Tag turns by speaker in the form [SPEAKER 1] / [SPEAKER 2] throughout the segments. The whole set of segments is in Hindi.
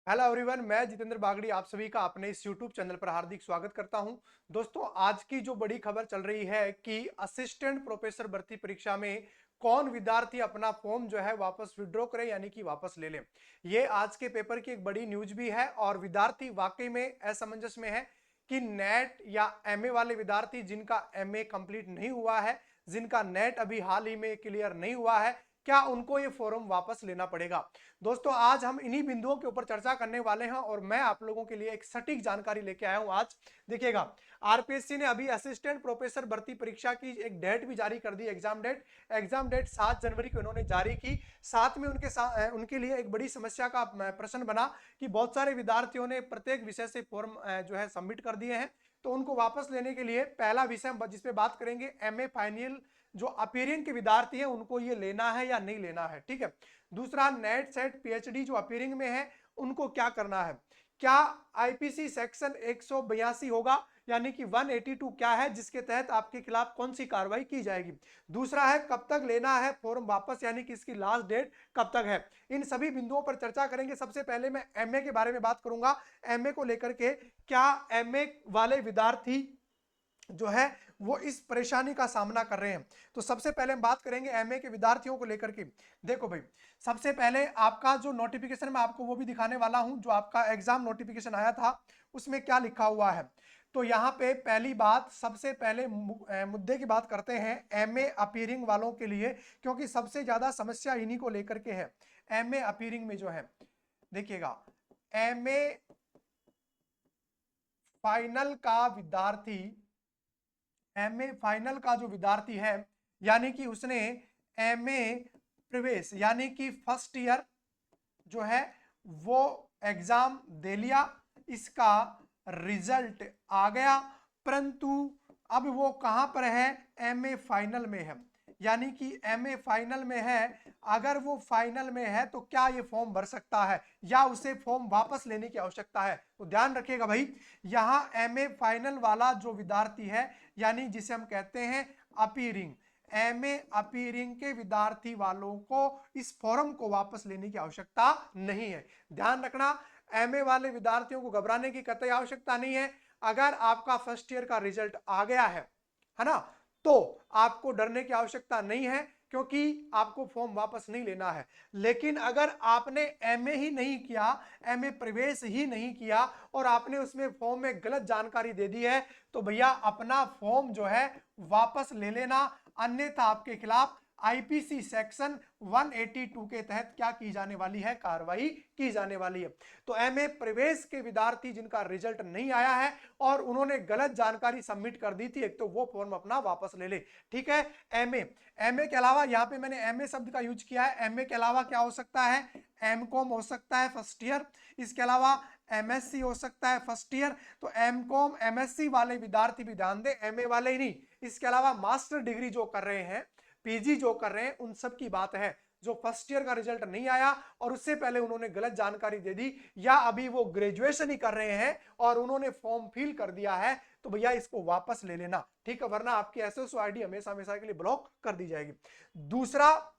[SPEAKER 1] हेलो एवरीवन, मैं जितेंद्र बागड़ी आप सभी का अपने इस यूट्यूब चैनल पर हार्दिक स्वागत करता हूं। दोस्तों, आज की जो बड़ी खबर चल रही है कि असिस्टेंट प्रोफेसर भर्ती परीक्षा में कौन विद्यार्थी अपना फॉर्म जो है वापस विड्रॉ करे, यानी कि वापस ले ले। ये आज के पेपर की एक बड़ी न्यूज भी है और विद्यार्थी वाकई में असमंजस में है कि नेट या एमए वाले विद्यार्थी जिनका एमए कंप्लीट नहीं हुआ है, जिनका नेट अभी हाल ही में क्लियर नहीं हुआ है, क्या उनको ये फॉर्म वापस लेना पड़ेगा। दोस्तों, आज हम इन्हीं बिंदुओं के ऊपर चर्चा करने वाले हैं और मैं आप लोगों के लिए एक सटीक जानकारी लेके आया हूं। आज देखिएगा, आरपीएससी ने अभी असिस्टेंट प्रोफेसर भर्ती परीक्षा की एक डेट भी जारी कर दी। एग्जाम डेट 7 जनवरी को इन्होंने जारी की। साथ में उनके लिए एक बड़ी समस्या का प्रश्न बना कि बहुत सारे विद्यार्थियों ने प्रत्येक विषय से फॉर्म जो है सबमिट कर दिए हैं, तो उनको वापस लेने के लिए पहला विषय जिसपे बात करेंगे, एमए फाइनल जो अपीयरिंग के विद्यार्थी हैं उनको ये लेना है या नहीं लेना है। ठीक है। दूसरा, नेट सेट पीएचडी जो अपीयरिंग में है उनको क्या करना है। क्या आईपीसी सेक्शन 182 होगा, यानी कि 182 क्या है, जिसके तहत आपके खिलाफ कौन सी कार्रवाई की जाएगी। दूसरा है, कब तक लेना है फॉर्म वापस, यानी कि इसकी लास्ट डेट कब तक है। इन सभी बिंदुओं पर चर्चा करेंगे। सबसे पहले मैं एमए के बारे में बात करूंगा। एमए को लेकर के, क्या एमए वाले विद्यार्थी जो है वो इस परेशानी का सामना कर रहे हैं। तो सबसे पहले हम बात करेंगे एमए के विद्यार्थियों को लेकर के। देखो भाई, सबसे पहले आपका जो नोटिफिकेशन मैं आपको वो भी दिखाने वाला हूं, जो आपका एग्जाम नोटिफिकेशन आया था उसमें क्या लिखा हुआ है। तो यहाँ पे पहली बात, सबसे पहले मुद्दे की बात करते हैं एमए अपीयरिंग वालों के लिए, क्योंकि सबसे ज्यादा समस्या इन्हीं को लेकर के है। एमए अपीयरिंग में जो है, देखिएगा, एमए फाइनल का विद्यार्थी, एमए फाइनल का जो विद्यार्थी है, यानी कि उसने एमए प्रवेश यानी कि फर्स्ट ईयर जो है वो एग्जाम दे लिया, इसका रिजल्ट आ गया, परंतु अब वो कहां पर है, एमए फाइनल में है। यानी कि एमए फाइनल में है। अगर वो फाइनल में है तो क्या ये फॉर्म भर सकता है या उसे फॉर्म वापस लेने की आवश्यकता है। तो ध्यान रखिएगा भाई, यहां एमए फाइनल वाला जो विद्यार्थी है, यानी जिसे हम कहते हैं अपीयरिंग, एमए अपीयरिंग के विद्यार्थी वालों को इस फॉर्म को वापस लेने की आवश्यकता नहीं है। ध्यान रखना, एमए वाले विद्यार्थियों को घबराने की कतई आवश्यकता नहीं है। अगर आपका फर्स्ट ईयर का रिजल्ट आ गया है ना, तो आपको डरने की आवश्यकता नहीं है, क्योंकि आपको फॉर्म वापस नहीं लेना है। लेकिन अगर आपने एमए ही नहीं किया, एमए प्रवेश ही नहीं किया और आपने उसमें फॉर्म में गलत जानकारी दे दी है, तो भैया अपना फॉर्म जो है वापस ले लेना, अन्यथा आपके खिलाफ आईपीसी सेक्शन 182 के तहत क्या की जाने वाली है, कार्रवाई की जाने वाली है। तो एमए प्रवेश के विद्यार्थी जिनका रिजल्ट नहीं आया है और उन्होंने गलत जानकारी सबमिट कर दी थी, एक तो वो फॉर्म अपना वापस ले ले। ठीक है। एमए एमए के अलावा, यहां पे मैंने एमए शब्द का यूज किया है। एमए के अलावा क्या हो सकता है, एमकॉम हो सकता है फर्स्ट ईयर, इसके अलावा एमएससी हो सकता है फर्स्ट ईयर। तो एमकॉम एमएससी वाले विद्यार्थी भी ध्यान दें, एमए वाले ही नहीं, इसके अलावा मास्टर डिग्री जो कर रहे हैं, पीजी जो कर रहे हैं, उन सब की बात है। जो फर्स्ट ईयर का रिजल्ट नहीं आया और उससे पहले उन्होंने गलत जानकारी दे दी, या अभी वो ग्रेजुएशन ही कर रहे हैं और उन्होंने फॉर्म फिल कर दिया है, तो भैया इसको वापस ले लेना। ठीक है, वरना आपकी एसएसओ आईडी हमेशा हमेशा के लिए ब्लॉक कर दी जाएगी। दूसरा,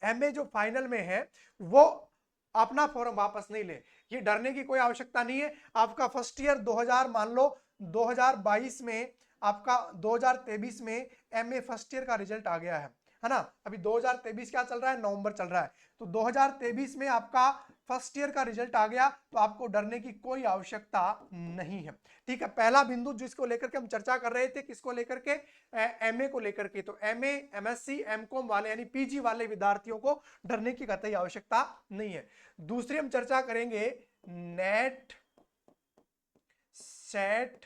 [SPEAKER 1] एमए जो फाइनल में है वो अपना फॉर्म वापस नहीं ले, ये डरने की कोई आवश्यकता नहीं है। आपका फर्स्ट ईयर 2000 मान लो 2022 में, आपका 2023 में एमए फर्स्ट ईयर का रिजल्ट आ गया है ना। अभी 2023 क्या चल रहा है, नवंबर चल रहा है। तो 2023 में आपका फर्स्ट ईयर का रिजल्ट आ गया, तो आपको डरने की कोई आवश्यकता नहीं है। ठीक है। पहला बिंदु जिसको लेकर के हम चर्चा कर रहे थे, किसको लेकर के, एमए को लेकर के। तो एमए एमएससी एमकॉम वाले यानी पीजी वाले विद्यार्थियों को डरने की कतई आवश्यकता नहीं है। दूसरी हम चर्चा करेंगे नेट सेट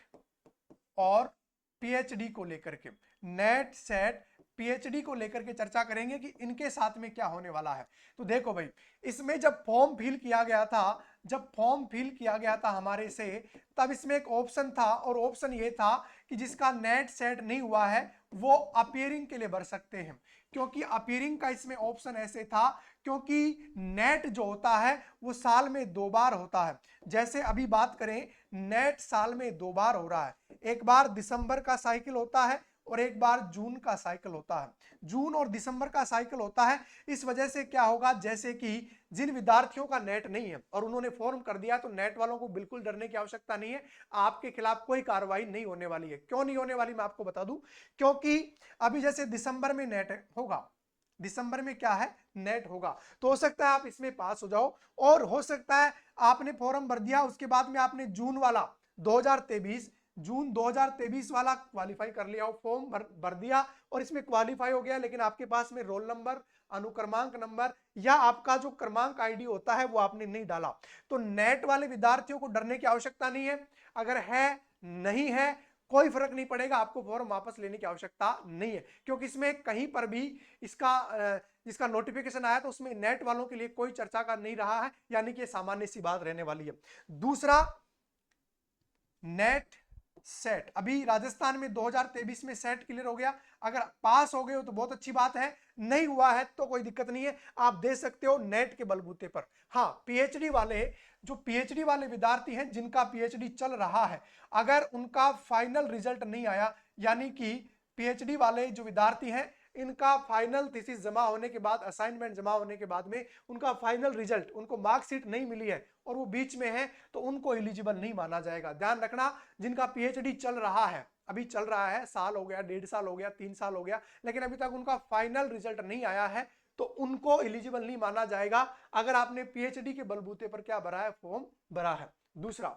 [SPEAKER 1] और पीएचडी को लेकर के। नेट सेट पीएचडी को लेकर के चर्चा करेंगे कि इनके साथ में क्या होने वाला है। तो देखो भाई, इसमें जब फॉर्म फिल किया गया था हमारे से, तब इसमें एक ऑप्शन था और ऑप्शन ये था कि जिसका नेट सेट नहीं हुआ है वो अपीयरिंग के लिए भर सकते हैं। क्योंकि अपीयरिंग का इसमें ऑप्शन ऐसे था क्योंकि नेट जो होता है वो साल में 2 बार होता है। जैसे अभी बात करें, नेट साल में 2 बार हो रहा है, एक बार दिसंबर का साइकिल होता है और एक बार जून का साइकिल होता है, जून और दिसंबर का साइकिल होता है। इस वजह से क्या होगा, जैसे कि जिन विद्यार्थियों का नेट नहीं है और उन्होंने फॉर्म कर दिया, तो नेट वालों को बिल्कुल डरने की आवश्यकता नहीं है, आपके खिलाफ कोई कार्रवाई नहीं होने वाली है। क्यों नहीं होने वाली मैं आपको बता दूं, क्योंकि अभी जैसे दिसंबर में नेट होगा, दिसंबर में क्या है, नेट होगा, तो हो सकता है आप इसमें पास हो जाओ, और हो सकता है आपने फॉर्म भर दिया, उसके बाद में आपने जून वाला 2023 जून 2023 वाला क्वालिफाई कर लिया हो, फॉर्म भर दिया और इसमें क्वालिफाई हो गया, लेकिन आपके पास में रोल नंबर, अनुक्रमांक नंबर या आपका जो क्रमांक आईडी होता है वो आपने नहीं डाला, तो नेट वाले विद्यार्थियों को डरने की आवश्यकता नहीं है। अगर है नहीं है कोई फर्क नहीं पड़ेगा, आपको फॉर्म वापस लेने की आवश्यकता नहीं है, क्योंकि इसमें कहीं पर भी इसका नोटिफिकेशन आया तो उसमें नेट वालों के लिए कोई चर्चा का नहीं रहा है, यानी कि सामान्य सी बात रहने वाली है। दूसरा, नेट सेट, अभी राजस्थान में 2023 में सेट क्लियर हो गया, अगर पास हो गए हो तो बहुत अच्छी बात है, नहीं हुआ है तो कोई दिक्कत नहीं है, आप दे सकते हो नेट के बलबूते पर। हाँ, पीएचडी वाले, जो पीएचडी वाले विद्यार्थी हैं जिनका पीएचडी चल रहा है, अगर उनका फाइनल रिजल्ट नहीं आया, यानी कि पीएचडी वाले जो विद्यार्थी हैं इनका फाइनल थीसिस जमा होने के बाद, असाइनमेंट जमा होने के बाद में उनका फाइनल रिजल्ट, उनको मार्कशीट नहीं मिली है और वो बीच में है, तो उनको एलिजिबल नहीं माना जाएगा। ध्यान रखना, जिनका पीएचडी चल रहा है, अभी चल रहा है, साल हो गया, 1.5 साल हो गया, 3 साल हो गया, लेकिन अभी तक उनका फाइनल रिजल्ट नहीं आया है, तो उनको एलिजिबल नहीं माना जाएगा अगर आपने पीएचडी के बलबूते पर क्या भरा है, फॉर्म भरा है। दूसरा,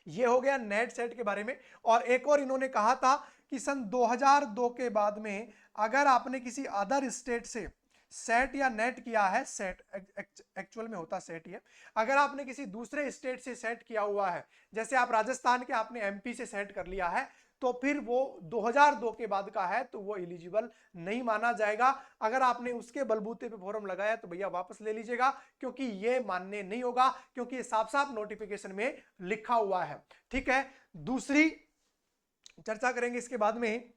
[SPEAKER 1] ये हो गया नेट सेट के बारे में। और एक और इन्होंने कहा था कि सन 2002 के बाद में अगर आपने किसी अदर स्टेट से सेट या नेट किया है, सेट एक्चुअल में होता सेट ही है, अगर आपने किसी दूसरे स्टेट से सेट किया हुआ है, जैसे आप राजस्थान के आपने एमपी से सेट कर लिया है, तो फिर वो 2002 के बाद का है तो वो एलिजिबल नहीं माना जाएगा। अगर आपने उसके बलबूते पे फॉर्म लगाया तो भैया वापस ले लीजिएगा, क्योंकि ये मान्य नहीं होगा, क्योंकि ये साफ साफ नोटिफिकेशन में लिखा हुआ है। ठीक है, दूसरी चर्चा करेंगे इसके बाद में,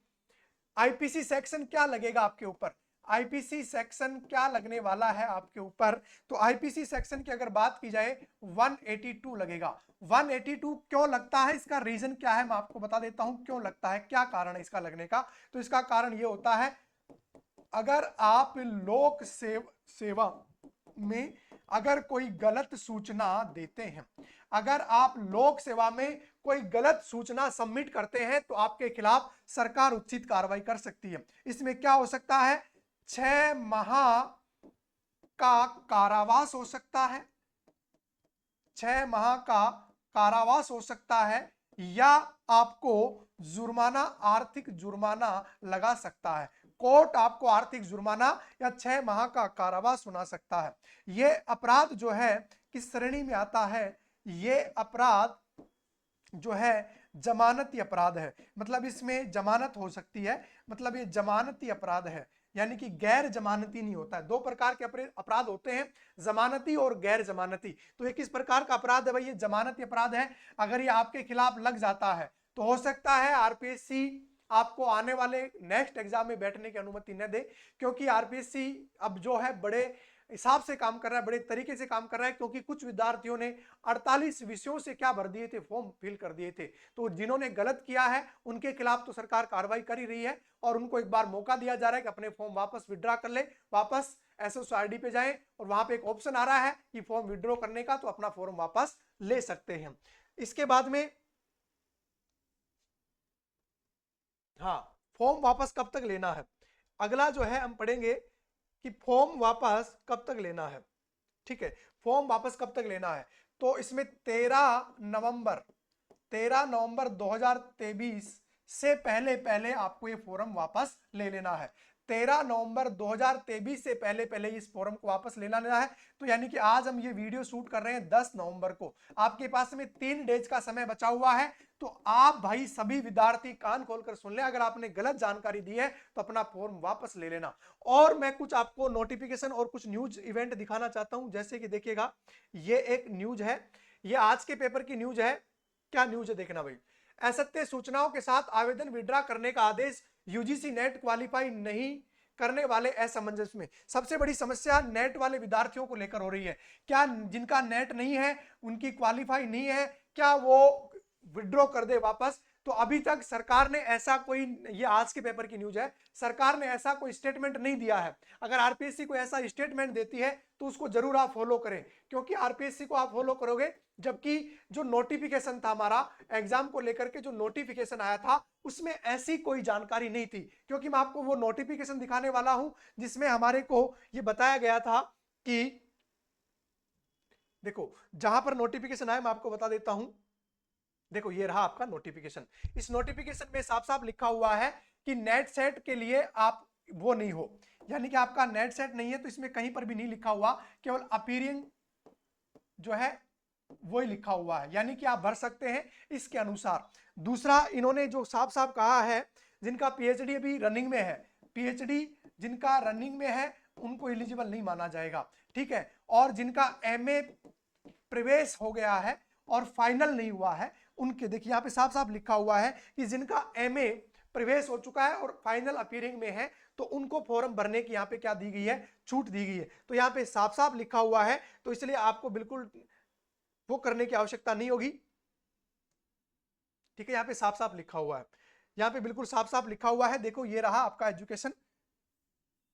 [SPEAKER 1] आईपीसी सेक्शन क्या लगेगा आपके ऊपर, आईपीसी सेक्शन क्या लगने वाला है आपके ऊपर, तो आईपीसी सेक्शन की अगर बात की जाए 182 लगेगा। 182 क्यों लगता है, इसका रीजन क्या है मैं आपको बता देता हूं क्यों लगता है, क्या कारण है इसका लगने का। तो इसका कारण ये होता है, अगर आप लोक सेवा में अगर कोई गलत सूचना देते हैं, अगर आप लोक सेवा में कोई गलत सूचना सबमिट करते हैं तो आपके खिलाफ सरकार उचित कार्रवाई कर सकती है। इसमें क्या हो सकता है, 6 माह का कारावास हो सकता है, 6 माह का कारावास हो सकता है, या आपको जुर्माना, आर्थिक जुर्माना लगा सकता है। कोर्ट आपको आर्थिक जुर्माना या 6 माह का कारावास सुना सकता है। यह अपराध जो है किस श्रेणी में आता है, ये अपराध जो है जमानती अपराध है, मतलब इसमें जमानत हो सकती है, मतलब ये जमानती अपराध है, यानी कि गैर जमानती नहीं होता है। दो प्रकार के अपराध होते हैं, जमानती और गैर जमानती। तो ये किस प्रकार का अपराध है भाई, ये जमानती अपराध है। अगर ये आपके खिलाफ लग जाता है तो हो सकता है आरपीएससी आपको आने वाले नेक्स्ट एग्जाम में बैठने की अनुमति न दे, क्योंकि आरपीएससी अब जो है बड़े हिसाब से काम कर रहा है, बड़े तरीके से काम कर रहा है, क्योंकि कुछ विद्यार्थियों ने 48 विषयों से क्या भर दिए थे, फॉर्म फिल कर दिए थे। तो जिन्होंने गलत किया है उनके खिलाफ तो सरकार कार्रवाई कर ही रही है, और उनको एक बार मौका दिया जा रहा है कि अपने फॉर्म वापस विड्रॉ कर ले, वापस एसएसआईडी पे जाएं, और वहां पे एक ऑप्शन आ रहा है कि फॉर्म विड्रॉ करने का, तो अपना फॉर्म वापस ले सकते हैं। इसके बाद में हाँ, फॉर्म वापस कब तक लेना है, अगला जो है हम पढ़ेंगे कि फॉर्म वापस कब तक लेना है। ठीक है, फॉर्म वापस कब तक लेना है, तो इसमें 13 नवंबर 2023 से पहले आपको ये फॉर्म वापस ले लेना है। 13 नवंबर 2023 से पहले इस फॉर्म को वापस लेना है। तो यानी कि आज हम ये वीडियो शूट कर रहे हैं 10 नवंबर को, आपके पास में 3 डेज का समय बचा हुआ है। तो आप भाई सभी विद्यार्थी कान खोलकर सुन ले, अगर आपने गलत जानकारी दी है तो अपना फॉर्म वापस ले लेना। और मैं कुछ आपको नोटिफिकेशन और कुछ न्यूज इवेंट दिखाना चाहता हूं, जैसे कि देखिएगा, ये एक न्यूज है, ये आज के पेपर की न्यूज है। क्या न्यूज है देखना भाई, असत्य सूचनाओं के साथ आवेदन विड्रॉ करने का आदेश, यूजीसी नेट क्वालिफाई नहीं करने वाले असमंजस में। सबसे बड़ी समस्या नेट वाले विद्यार्थियों को लेकर हो रही है। क्या जिनका नेट नहीं है, उनकी क्वालिफाई नहीं है, क्या वो विड्रॉ कर दे वापस? तो तो अभी तक सरकार ने ऐसा कोई, ये आज के पेपर की न्यूज है, सरकार ने ऐसा कोई स्टेटमेंट नहीं दिया है। अगर आरपीएससी को ऐसा स्टेटमेंट देती है तो उसको जरूर आप फॉलो करें, क्योंकि आरपीएससी को आप फॉलो करोगे, जबकि जो नोटिफिकेशन था हमारा एग्जाम को लेकर के, जो नोटिफिकेशन आया था उसमें ऐसी कोई जानकारी नहीं थी। क्योंकि मैं आपको वो नोटिफिकेशन दिखाने वाला हूं जिसमें हमारे को ये बताया गया था कि देखो, जहां पर नोटिफिकेशन आया मैं आपको बता देता हूं। देखो ये रहा आपका नोटिफिकेशन। इस नोटिफिकेशन में साफ साफ लिखा हुआ है कि नेट सेट के लिए आप वो नहीं हो, यानी कि आपका नेट सेट नहीं है, तो इसमें कहीं पर भी नहीं लिखा हुआ, केवल अपीयरिंग जो है वही लिखा हुआ है, यानी कि आप भर सकते हैं इसके अनुसार। दूसरा, इन्होंने जो साफ साफ कहा है, जिनका पीएचडी अभी रनिंग में है, पीएचडी जिनका रनिंग में है उनको एलिजिबल नहीं माना जाएगा, ठीक है। और जिनका एमए प्रवेश हो गया है और फाइनल नहीं हुआ है, उनके देखिए यहाँ पे साफ साफ लिखा हुआ है कि जिनका एमए प्रवेश हो चुका है और फाइनल अपीयरिंग में है, तो उनको फॉर्म भरने की यहाँ पे क्या दी गई है, छूट दी गई है। तो यहाँ पे साफ साफ लिखा हुआ है, तो इसलिए आपको बिल्कुल वो करने की आवश्यकता नहीं होगी, ठीक है। यहाँ पे साफ साफ लिखा हुआ है, यहाँ पे बिल्कुल साफ साफ लिखा हुआ है। देखो ये रहा आपका एजुकेशन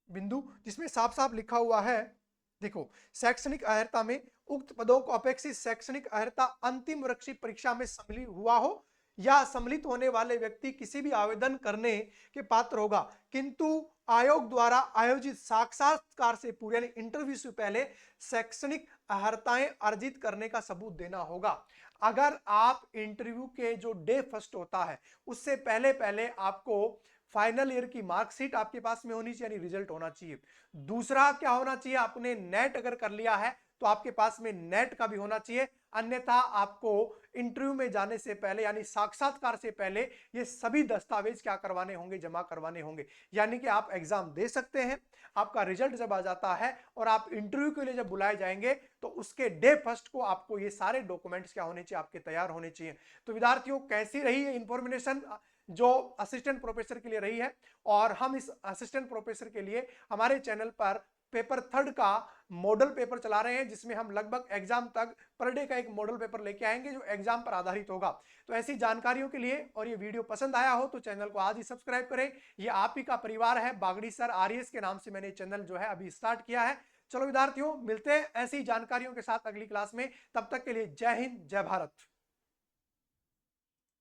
[SPEAKER 1] बिंदु, जिसमें साफ साफ लिखा हुआ है, देखो शैक्षणिक अर्हता में उक्त पदों को अपेक्षित शैक्षणिक अर्हता अंतिम वृक्षिक परीक्षा में सम्मिलित हुआ हो या सम्मिलित होने वाले व्यक्ति किसी भी आवेदन करने के पात्र होगा, किंतु आयोग द्वारा आयोजित साक्षात्कार से पूर्व यानी इंटरव्यू से पहले शैक्षणिक अर्हताएं अर्जित करने का सबूत देना होगा। अगर आप इंटरव्यू के जो डे फर्स्ट होता है उससे पहले पहले आपको फाइनल ईयर की मार्कशीट आपके पास में होनी चाहिए, यानी रिजल्ट होना चाहिए। दूसरा क्या होना चाहिए, आपने नेट अगर कर लिया है तो आपके पास में नेट का भी होना चाहिए, अन्यथा आपको इंटरव्यू में जाने से पहले यानी साक्षात्कार से पहले ये सभी दस्तावेज क्या करवाने होंगे, जमा करवाने होंगे। यानी कि आप एग्जाम दे सकते हैं, आपका रिजल्ट जब आ जाता है और आप इंटरव्यू के लिए जब बुलाए जाएंगे तो उसके डे फर्स्ट को आपको ये सारे डॉक्यूमेंट्स क्या होने चाहिए, आपके तैयार होने चाहिए। तो विद्यार्थियों कैसी रही ये इंफॉर्मेशन जो असिस्टेंट प्रोफेसर के लिए रही है, और हम इस असिस्टेंट प्रोफेसर के लिए हमारे चैनल पर पेपर थर्ड का मॉडल पेपर चला रहे हैं, जिसमें हम लगभग एग्जाम तक पर डे का एक मॉडल पेपर लेके आएंगे जो एग्जाम पर आधारित होगा। तो ऐसी जानकारियों के लिए, और ये वीडियो पसंद आया हो तो चैनल को आज ही सब्सक्राइब करें। ये आप ही का परिवार है, बागड़ी सर आरएस के नाम से मैंने चैनल जो है अभी स्टार्ट किया है। चलो विद्यार्थियों, मिलते हैं ऐसी जानकारियों के साथ अगली क्लास में, तब तक के लिए जय हिंद जय भारत।